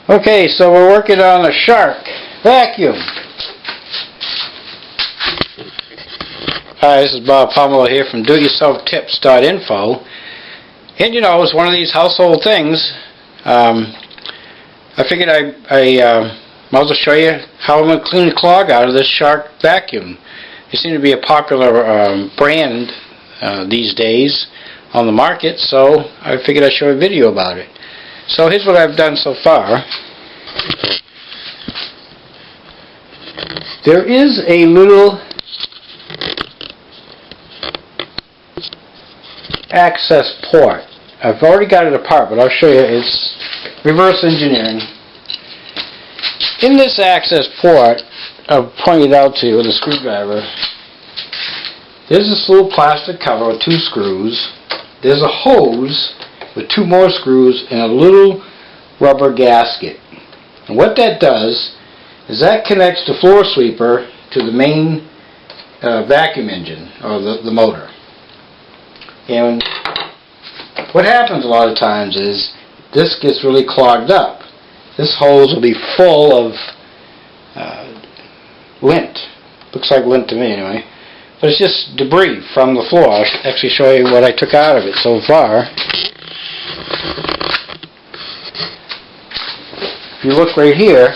Okay, so we're working on a shark vacuum. Hi, this is Bob Pomelo here from DoItYourselfTips.info. And you know, it's one of these household things. I figured I might as well show you how I'm going to clean the clog out of this shark vacuum. It seems to be a popular brand these days on the market, so I figured I'd show a video about it. So here's what I've done so far. There is a little access port. I've already got it apart, but I'll show you. It's reverse engineering. In this access port, I've pointed out to you with a screwdriver, there's this little plastic cover with 2 screws. There's a hose with 2 more screws and a little rubber gasket. And what that does is that connects the floor sweeper to the main vacuum engine, or the motor. And what happens a lot of times is this gets really clogged up. This hose will be full of lint. Looks like lint to me anyway. But it's just debris from the floor. I'll actually show you what I took out of it so far. If you look right here,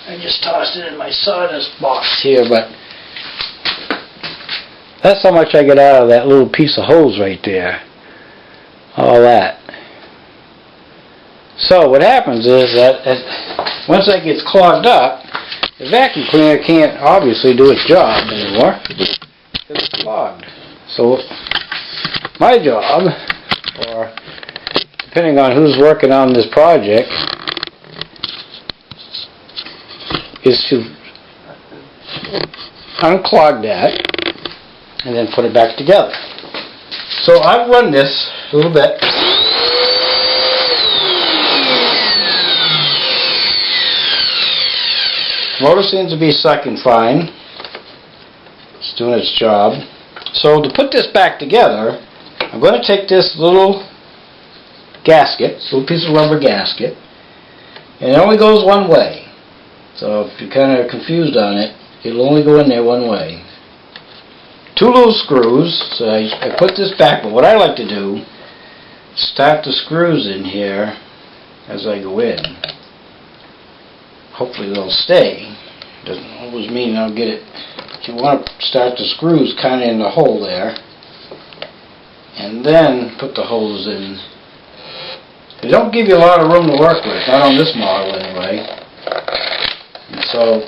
I just tossed it in my sawdust box here, but that's how much I get out of that little piece of hose right there. All that. So what happens is that once that gets clogged up, the vacuum cleaner can't obviously do its job anymore because it's clogged. So my job, or depending on who's working on this project, is to unclog that and then put it back together. So I've run this a little bit. Motor seems to be sucking fine. It's doing its job. So to put this back together, I'm going to take this little gasket, this little piece of rubber gasket, and it only goes one way. So if you're kind of confused on it, it'll only go in there one way. 2 little screws, so I put this back, but what I like to do is start the screws in here as I go in. Hopefully they'll stay. Doesn't always mean I'll get it. But you want to start the screws kind of in the hole there, and then put the holes in. They don't give you a lot of room to work with, not on this model anyway. And so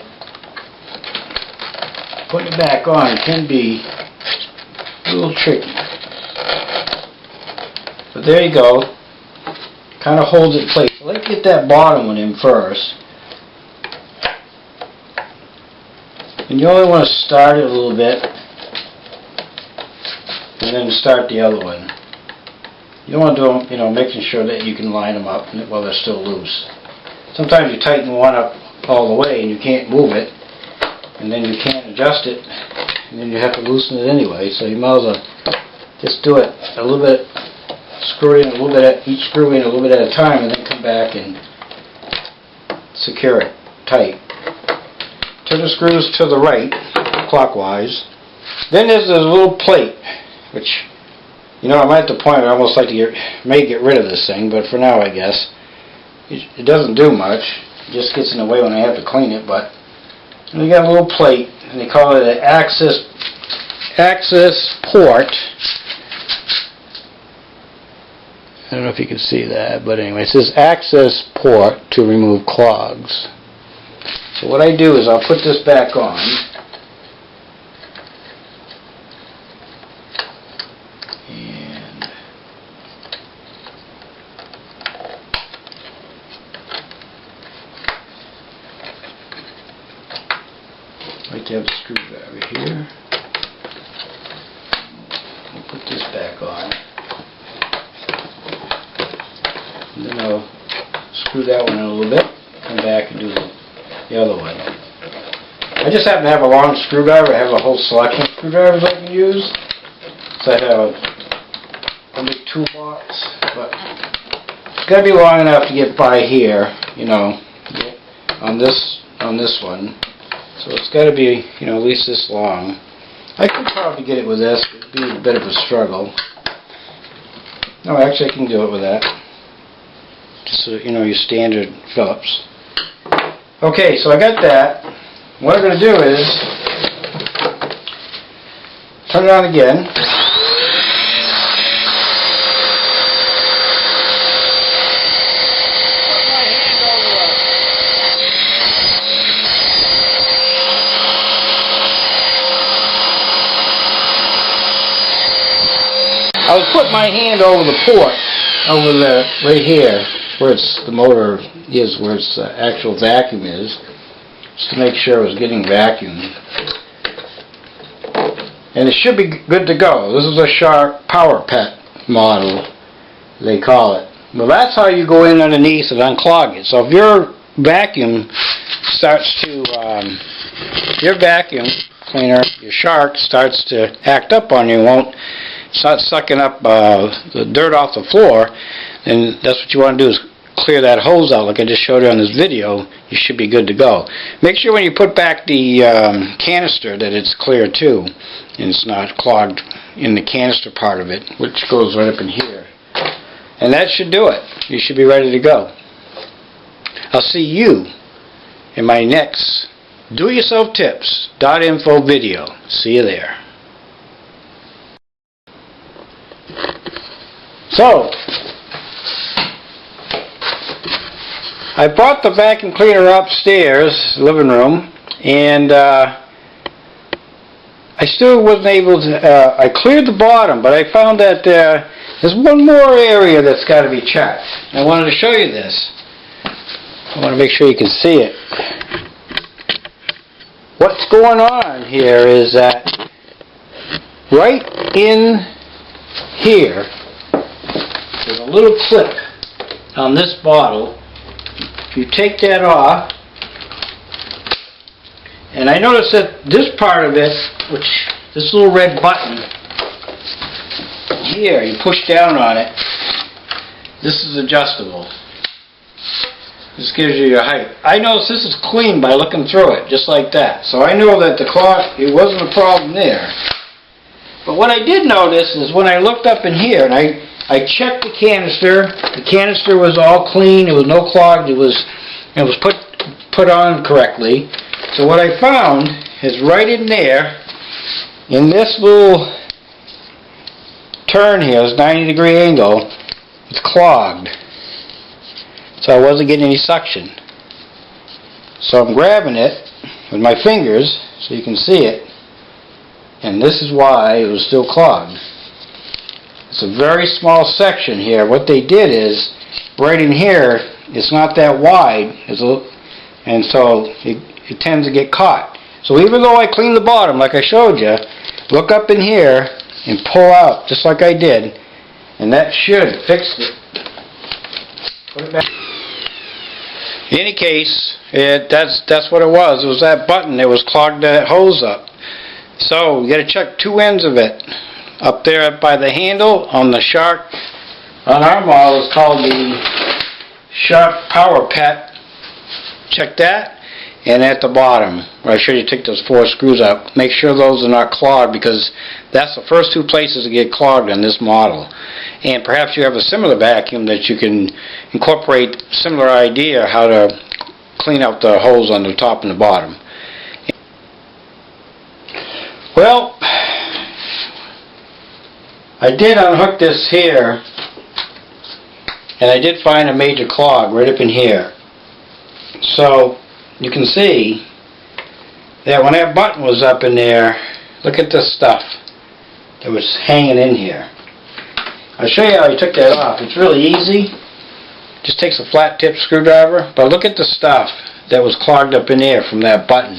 putting it back on can be a little tricky. But there you go. Kind of holds it in place. Let's get that bottom one in first. And you only want to start it a little bit and then start the other one. You don't want to do them, making sure that you can line them up while they're still loose. Sometimes you tighten one up all the way and you can't move it, and then you can't adjust it, and then you have to loosen it anyway. So you might as well just do it a little bit, screw it in a little bit, each screw in a little bit at a time, and then come back and secure it tight. Turn the screws to the right, clockwise. Then there's this little plate, which, I'm at the point where I almost like to get rid of this thing, but for now I guess. It doesn't do much. It just gets in the way when I have to clean it, but you got a little plate, and they call it an access port. I don't know if you can see that, but anyway, it says access port to remove clogs. So what I do is I'll put this back on. And I like to have the screwdriver here. I'll put this back on. And then I'll screw that one in a little bit, come back and do the other one. I just happen to have a long screwdriver. I have a whole selection of screwdrivers I can use. So I have a big toolbox, but It's got to be long enough to get by here, you know, on this one. So it's got to be, you know, at least this long. I could probably get it with this. It'd be a bit of a struggle. No, actually I can do it with that. Just, you know, your standard Phillips. Okay, so I got that. What I'm going to do is turn it on again. I was putting my hand over the port, over the, right here, where it's, the motor is, where its actual vacuum is, just to make sure it was getting vacuumed. And it should be good to go. This is a Shark Power Pet model, they call it. Well, that's how you go in underneath and unclog it. So if your vacuum starts to, your vacuum cleaner, your Shark, starts to act up on you, won't start sucking up the dirt off the floor, then that's what you want to do, is clear that hose out like I just showed you on this video. You should be good to go. Make sure when you put back the canister that it's clear too, and it's not clogged in the canister part of it, which goes right up in here. And that should do it. You should be ready to go. I'll see you in my next do-it-yourself-tips.info video. See you there. So, I brought the vacuum cleaner upstairs, living room, and I still wasn't able to, I cleared the bottom, but I found that there's one more area that's got to be checked. I wanted to show you this. I want to make sure you can see it. What's going on here is that right in here, there's a little clip on this bottle. If you take that off, and I noticed that this part of it, which this little red button here, you push down on it, this is adjustable. This gives you your height. I noticed this is clean by looking through it, just like that. So I know that the clock, it wasn't a problem there. But what I did notice is when I looked up in here, and I checked the canister was all clean, it was no clogged, it was put on correctly. So what I found is right in there, in this little turn here, this 90-degree angle, it's clogged. So I wasn't getting any suction. So I'm grabbing it with my fingers so you can see it, and this is why it was still clogged. It's a very small section here. What they did is, right in here, it's not that wide, and so it tends to get caught. So even though I cleaned the bottom, like I showed you, look up in here and pull out, just like I did, and that should fix it. Put it back. In any case, that's what it was. It was that button that was clogged that hose up. So you got to check two ends of it. Up there by the handle on the Shark, on our model, it's called the Shark Power Pet. Check that. And at the bottom, where I showed you take those 4 screws out, make sure those are not clogged, because that's the first 2 places that get clogged on this model. And perhaps you have a similar vacuum that you can incorporate similar idea how to clean out the holes on the top and the bottom. Well, I did unhook this here, and I did find a major clog right up in here. So you can see that when that button was up in there, look at this stuff that was hanging in here. I'll show you how you took that off. It's really easy. Just takes a flat tip screwdriver, but look at the stuff that was clogged up in there from that button.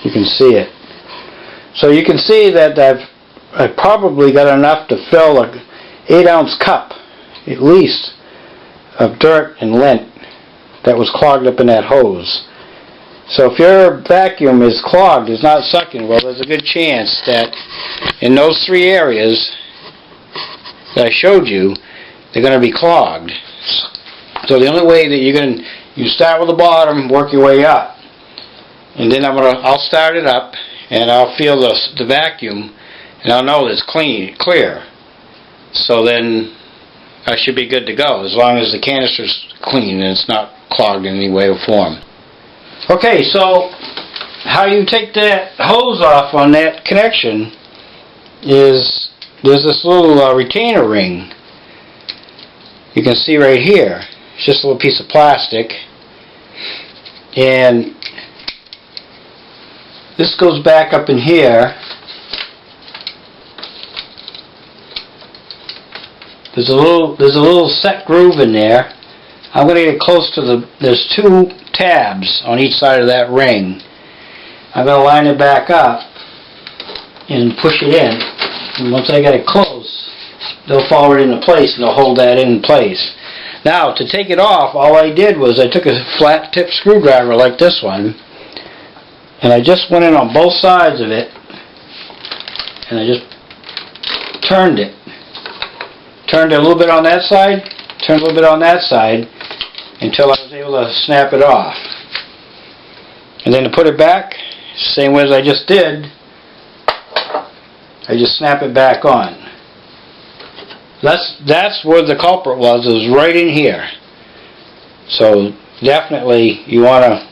You can see it. So you can see that I probably got enough to fill an 8-ounce cup, at least, of dirt and lint that was clogged up in that hose. So if your vacuum is clogged, it's not sucking, well, there's a good chance that in those 3 areas that I showed you, they're going to be clogged. So the only way that you start with the bottom, work your way up, and then I'll start it up, and I'll feel the vacuum, and I'll know it's clear. So then I should be good to go, as long as the canister's clean and it's not clogged in any way or form. Okay, so how you take that hose off on that connection is there's this little retainer ring. You can see right here. It's just a little piece of plastic, and this goes back up in here. There's a little set groove in there. I'm going to get close to there's 2 tabs on each side of that ring. I'm going to line it back up and push it in. And once I get it close, they'll fall right into place, and they'll hold that in place. Now, to take it off, all I did was I took a flat tip screwdriver like this one, and I just went in on both sides of it, and I just turned it. Turned it a little bit on that side, turned a little bit on that side, until I was able to snap it off. And then to put it back, same way as I just did, I just snap it back on. That's where the culprit was. It was right in here. So definitely you want to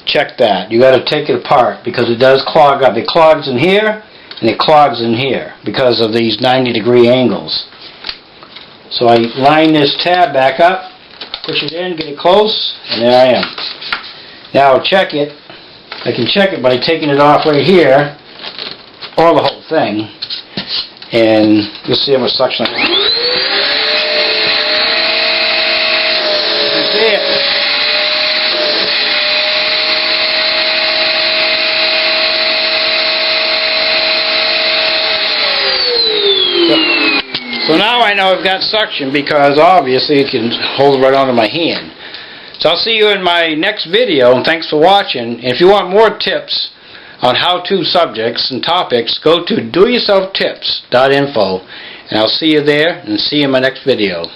check that. You got to take it apart, because it does clog up. It clogs in here and it clogs in here because of these 90-degree angles. So I line this tab back up, push it in, get it close, and there I am. Now check it. I can check it by taking it off right here, or the whole thing, and you'll see how much suction I have. You can see it. So now I know I've got suction, because obviously it can hold right onto my hand. So I'll see you in my next video, and thanks for watching. And if you want more tips on how-to subjects and topics, go to doyourselftips.info, and I'll see you there, and see you in my next video.